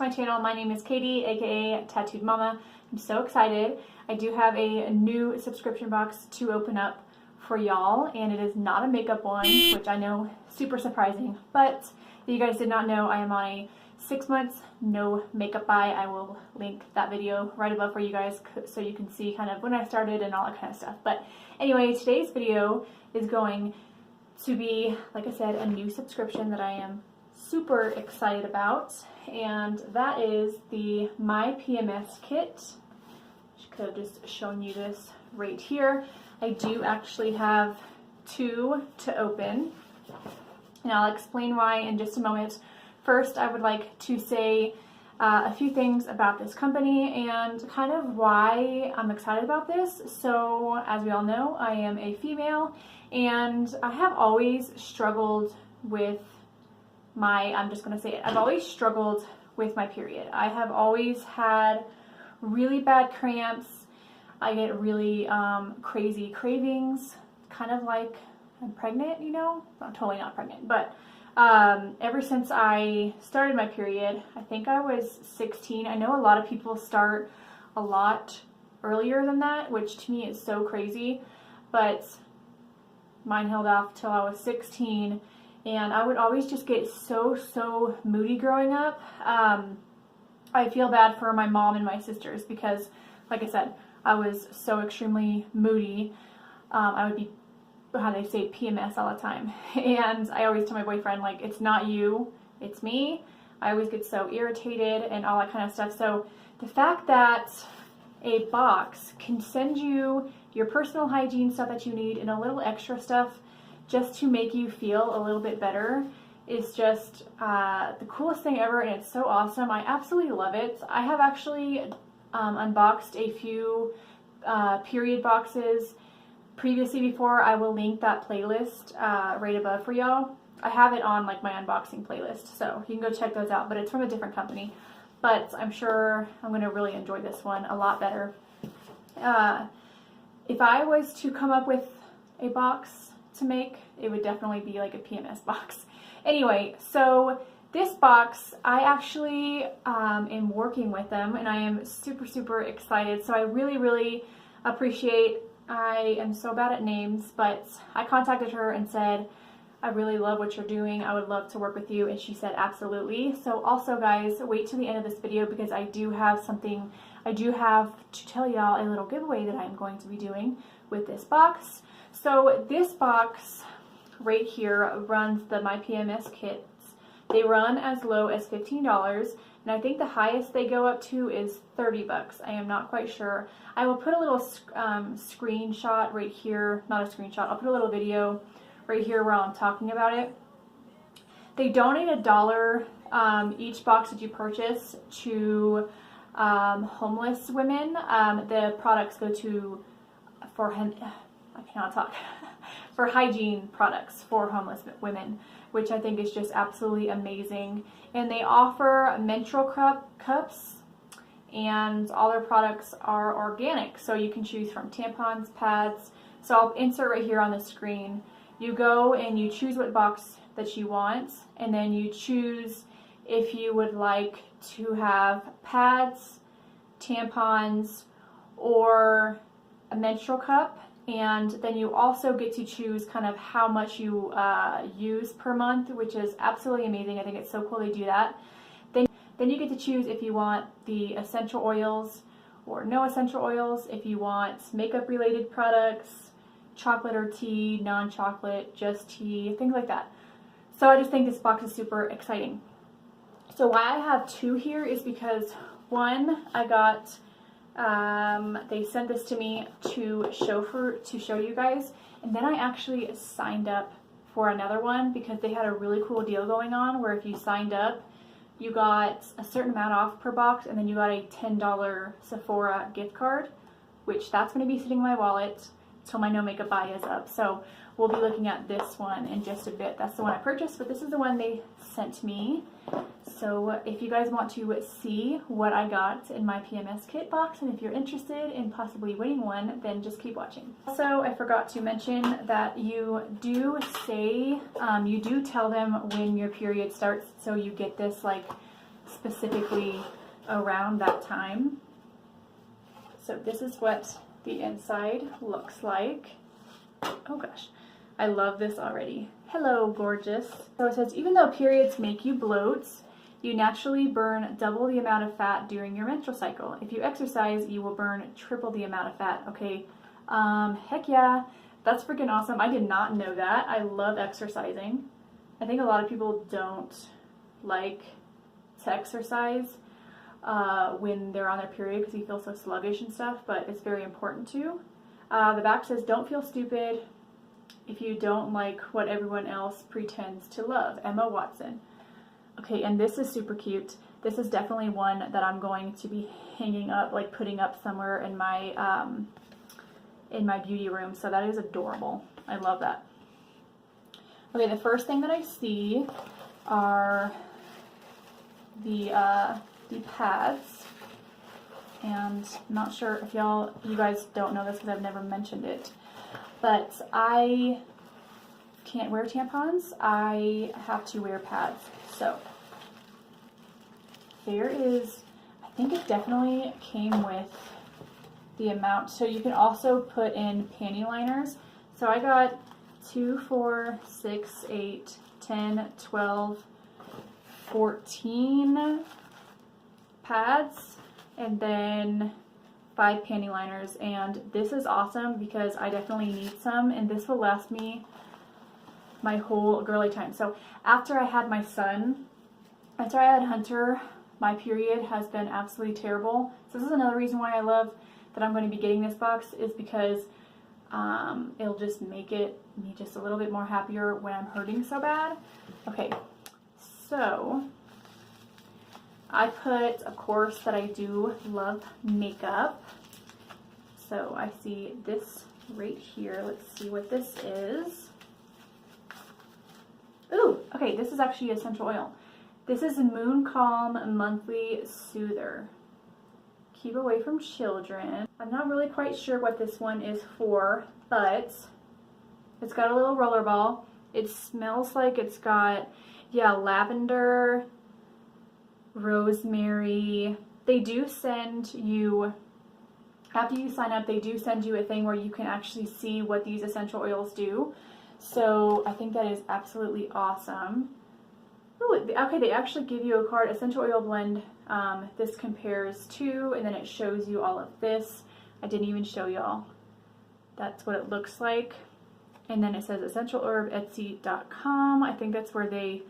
my channel. My name is Katy, aka Tattooed Mama. I'm so excited. I do have a new subscription box to open up for y'all, and it is not a makeup one, which I know super surprising. But if you guys did not know, I am on a 6 months no makeup buy. I will link that video right above for you guys so you can see kind of when I started and all that kind of stuff. But anyway, today's video is going to be, like I said, a new subscription that I am super excited about, and that is the My PMS kit. I could have just shown you this right here. I do actually have two to open, and I'll explain why in just a moment. First, I would like to say a few things about this company and kind of why I'm excited about this. So, as we all know, I am a female, and I have always struggled with I'm just going to say it, I've always struggled with my period. I have always had really bad cramps. I get really crazy cravings, kind of like I'm pregnant, you know? I'm totally not pregnant, but ever since I started my period, I think I was 16. I know a lot of people start a lot earlier than that, which to me is so crazy, but mine held off till I was 16, and I would always just get so moody growing up. I feel bad for my mom and my sisters because, like I said, I was so extremely moody. I would be, how they say, PMS all the time. And I always tell my boyfriend, like, it's not you, it's me. I always get so irritated and all that kind of stuff. So the fact that a box can send you your personal hygiene stuff that you need and a little extra stuff just to make you feel a little bit better is just the coolest thing ever, and it's so awesome. I absolutely love it. I have actually unboxed a few period boxes previously before. I will link that playlist right above for y'all. I have it on like my unboxing playlist, so you can go check those out, but it's from a different company. But I'm sure I'm going to really enjoy this one a lot better. If I was to come up with a box to make, it would definitely be like a PMS box. Anyway, so this box, I actually am working with them, and I am super excited. So I really appreciate, I am so bad at names, but I contacted her and said, I really love what you're doing. I would love to work with you. And she said, absolutely. So also, guys, wait till the end of this video because I do have something, I do have to tell y'all a little giveaway that I'm going to be doing with this box. So this box right here runs the My PMS kits. They run as low as $15, and I think the highest they go up to is 30 bucks. I am not quite sure. I will put a little screenshot right here, not a screenshot, I'll put a little video right here where I'm talking about it. They donate $1 each box that you purchase to homeless women. The products go to, I cannot talk, for hygiene products for homeless women, which I think is just absolutely amazing. And they offer menstrual cups, and all their products are organic, so you can choose from tampons, pads. So I'll insert right here on the screen. You go and you choose what box that you want, and then you choose if you would like to have pads, tampons, or a menstrual cup. And then you also get to choose kind of how much you use per month, which is absolutely amazing. I think it's so cool they do that. Then you get to choose if you want the essential oils or no essential oils, if you want makeup related products, chocolate or tea, non-chocolate, just tea, things like that. So I just think this box is super exciting. So why I have two here is because, one, I got, they sent this to me to show you guys, and then I actually signed up for another one because they had a really cool deal going on where if you signed up, you got a certain amount off per box, and then you got a $10 Sephora gift card, which that's going to be sitting in my wallet till my no makeup buy is up. So we'll be looking at this one in just a bit. That's the one I purchased, but this is the one they sent me. So if you guys want to see what I got in my PMS kit box, and if you're interested in possibly winning one, then just keep watching. Also, I forgot to mention that you do say, you do tell them when your period starts, so you get this like specifically around that time. So this is what the inside looks like. Oh gosh, I love this already. Hello, gorgeous. So it says, even though periods make you bloat, you naturally burn double the amount of fat during your menstrual cycle. If you exercise, you will burn triple the amount of fat. Okay, heck yeah, that's freaking awesome. I did not know that. I love exercising. I think a lot of people don't like to exercise when they're on their period because you feel so sluggish and stuff, but it's very important to. The back says, don't feel stupid if you don't like what everyone else pretends to love. Emma Watson. Okay, and this is super cute. This is definitely one that I'm going to be hanging up, like putting up somewhere in my beauty room. So that is adorable. I love that. Okay, the first thing that I see are the pads, and I'm not sure if you guys don't know this because I've never mentioned it, but I can't wear tampons. I have to wear pads. So there is, I think it definitely came with the amount. So you can also put in panty liners. So I got 2, 4, 6, 8, 10, 12, 14 pads, and then 5 panty liners. And this is awesome because I definitely need some, and this will last me my whole girly time. So after I had my son, after I had Hunter, my period has been absolutely terrible. So this is another reason why I love that I'm going to be getting this box, is because it'll just make me just a little bit more happier when I'm hurting so bad. Okay, so I put, of course, that I do love makeup. So I see this right here. Let's see what this is. Ooh, okay, this is actually essential oil. This is a Moon Calm Monthly Soother. Keep away from children. I'm not really quite sure what this one is for, but it's got a little roller ball. It smells like it's got, yeah, lavender, rosemary. They do send you, after you sign up, they do send you a thing where you can actually see what these essential oils do. So I think that is absolutely awesome. Ooh, okay, they actually give you a card, essential oil blend. This compares to, and then it shows you all of this. I didn't even show y'all. That's what it looks like. And then it says essentialherbetsy.com. I think that's where they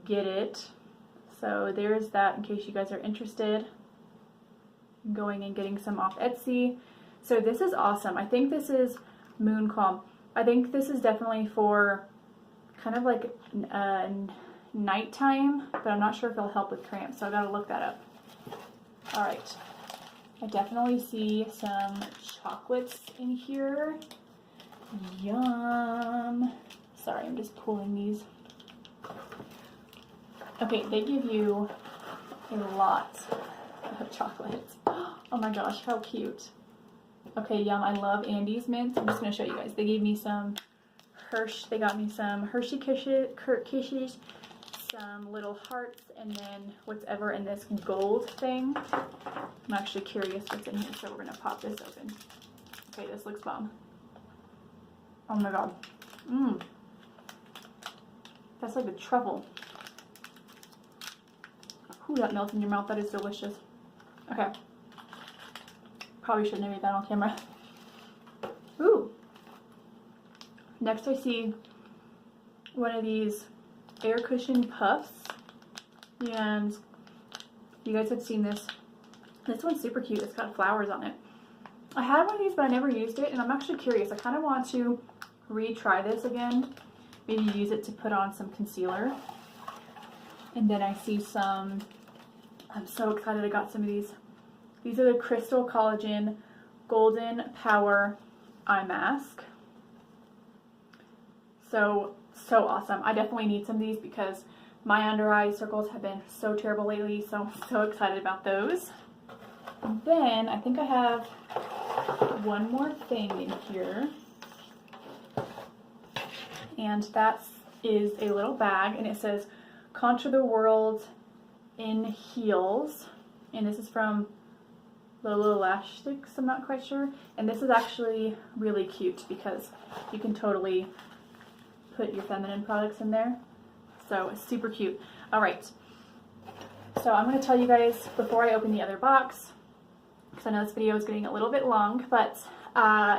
get it. So there's that in case you guys are interested in going and getting some off Etsy. So this is awesome. I think this is Moon Calm. I think this is definitely for kind of like nighttime, but I'm not sure if it'll help with cramps, so I gotta look that up. Alright, I definitely see some chocolates in here. Yum. Sorry, I'm just pulling these. Okay, they give you a lot of chocolates. Oh my gosh, how cute. Okay, yum, I love Andes Mint. I'm just gonna show you guys. They gave me some they got me some Hershey Kisses, some little hearts, and then whatever in this gold thing. I'm actually curious what's in here, so we're gonna pop this open. Okay, this looks bomb. Oh my god. Mmm. That's like a truffle. Ooh, that melts in your mouth. That is delicious. Okay. Probably shouldn't have made that on camera. Ooh. Next I see one of these air cushion puffs, and you guys have seen this. This one's super cute. It's got flowers on it. I had one of these, but I never used it, and I'm actually curious. I kind of want to retry this again. Maybe use it to put on some concealer. And then I see some, I'm so excited I got some of these. These are the Crystal Collagen Golden Power Eye Mask. So awesome. I definitely need some of these because my under eye circles have been so terrible lately, so I'm so excited about those. And then I think I have one more thing in here, and that is a little bag, and it says Conquer the World in heels, and this is from Lolo Lash Sticks, I'm not quite sure. And this is actually really cute because you can totally put your feminine products in there. So it's super cute. All right. So I'm going to tell you guys before I open the other box, because I know this video is getting a little bit long, but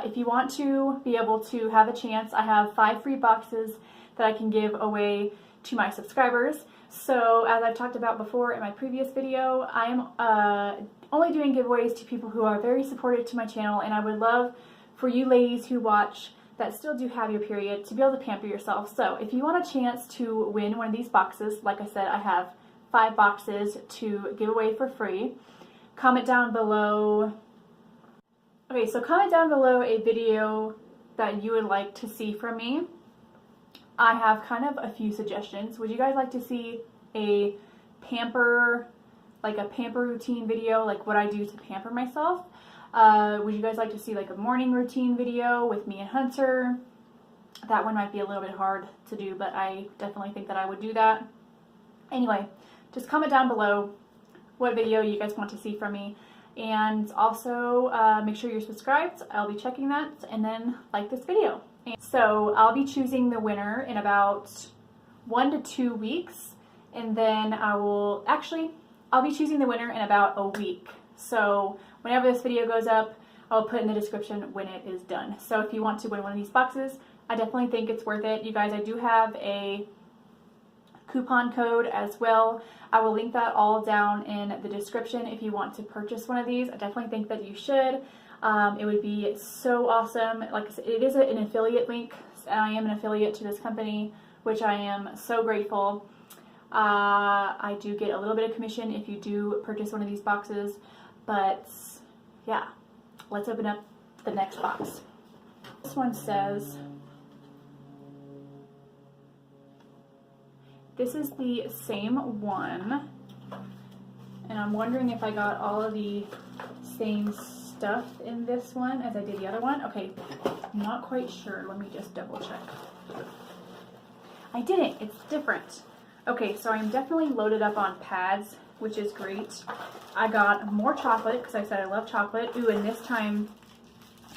if you want to be able to have a chance, I have 5 free boxes that I can give away to my subscribers. So as I've talked about before in my previous video, I am only doing giveaways to people who are very supportive to my channel, and I would love for you ladies who watch that still do have your period to be able to pamper yourself. So if you want a chance to win one of these boxes, like I said, I have 5 boxes to give away for free. Comment down below. Okay, so comment down below a video that you would like to see from me. I have kind of a few suggestions. Would you guys like to see a pamper routine video, like what I do to pamper myself? Would you guys like to see like a morning routine video with me and Hunter? That one might be a little bit hard to do, but I definitely think that I would do that. Anyway, just comment down below what video you guys want to see from me, and also make sure you're subscribed. I'll be checking that, and then like this video. And so I'll be choosing the winner in about 1 to 2 weeks, and then I'll be choosing the winner in about a week. So whenever this video goes up, I'll put in the description when it is done. So if you want to win one of these boxes, I definitely think it's worth it. You guys, I do have a coupon code as well. I will link that all down in the description if you want to purchase one of these. I definitely think that you should. It would be so awesome. Like I said, it is an affiliate link, and I am an affiliate to this company, which I am so grateful. I do get a little bit of commission if you do purchase one of these boxes, but yeah, let's open up the next box. This one says, this is the same one, and I'm wondering if I got all of the same stuff in this one as I did the other one. Okay, I'm not quite sure. Let me just double check. I didn't. It's different. Okay, so I'm definitely loaded up on pads, which is great. I got more chocolate because I said I love chocolate. Ooh, and this time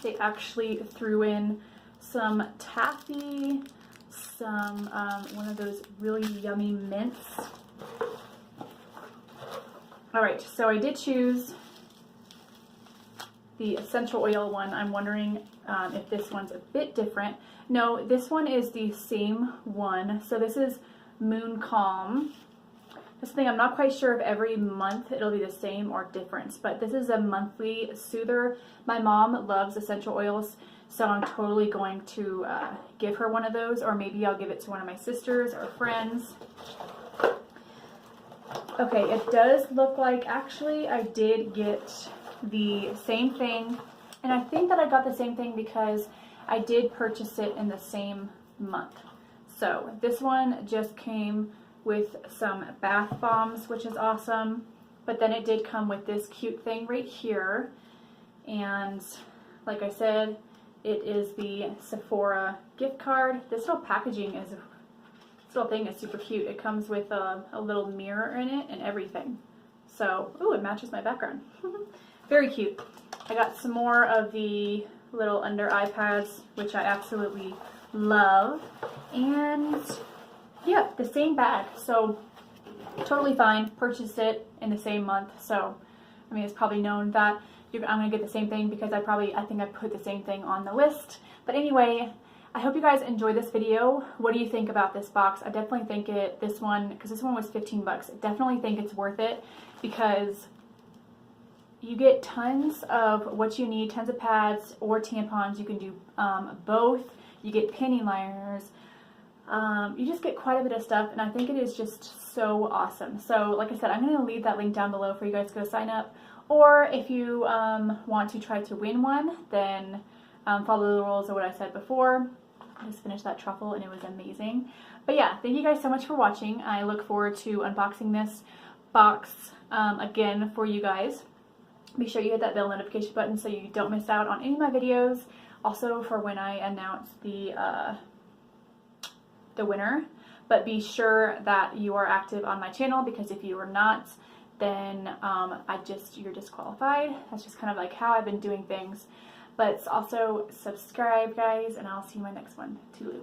they actually threw in some taffy, some one of those really yummy mints. Alright, so I did choose the essential oil one. I'm wondering if this one's a bit different. No, this one is the same one. So this is Moon Calm. This thing, I'm not quite sure if every month it'll be the same or different, but this is a monthly soother. My mom loves essential oils, so I'm totally going to give her one of those, or maybe I'll give it to one of my sisters or friends. Okay, it does look like actually I did get the same thing, and I think that I got the same thing because I did purchase it in the same month. So this one just came with some bath bombs, which is awesome, but then it did come with this cute thing right here, and like I said, it is the Sephora gift card. This little packaging is, this little thing is super cute. It comes with a little mirror in it and everything. So, ooh, it matches my background. Very cute. I got some more of the little under eye pads, which I absolutely love. And yeah, the same bag. So totally fine. Purchased it in the same month. So, I mean, it's probably known that I'm going to get the same thing because I think I put the same thing on the list. But anyway, I hope you guys enjoyed this video. What do you think about this box? I definitely think this one, because this one was 15 bucks, I definitely think it's worth it because you get tons of what you need, tons of pads or tampons. You can do both. You get panty liners. You just get quite a bit of stuff, and I think it is just so awesome. So like I said, I'm going to leave that link down below for you guys to go sign up. Or if you want to try to win one, then follow the rules of what I said before. I just finished that truffle and it was amazing. But yeah, thank you guys so much for watching. I look forward to unboxing this box again for you guys. Be sure you hit that bell notification button so you don't miss out on any of my videos. Also for when I announce the the winner. But be sure that you are active on my channel, because if you are not, then you're disqualified. That's just kind of like how I've been doing things. But also subscribe, guys, and I'll see you in my next one. Toodaloo.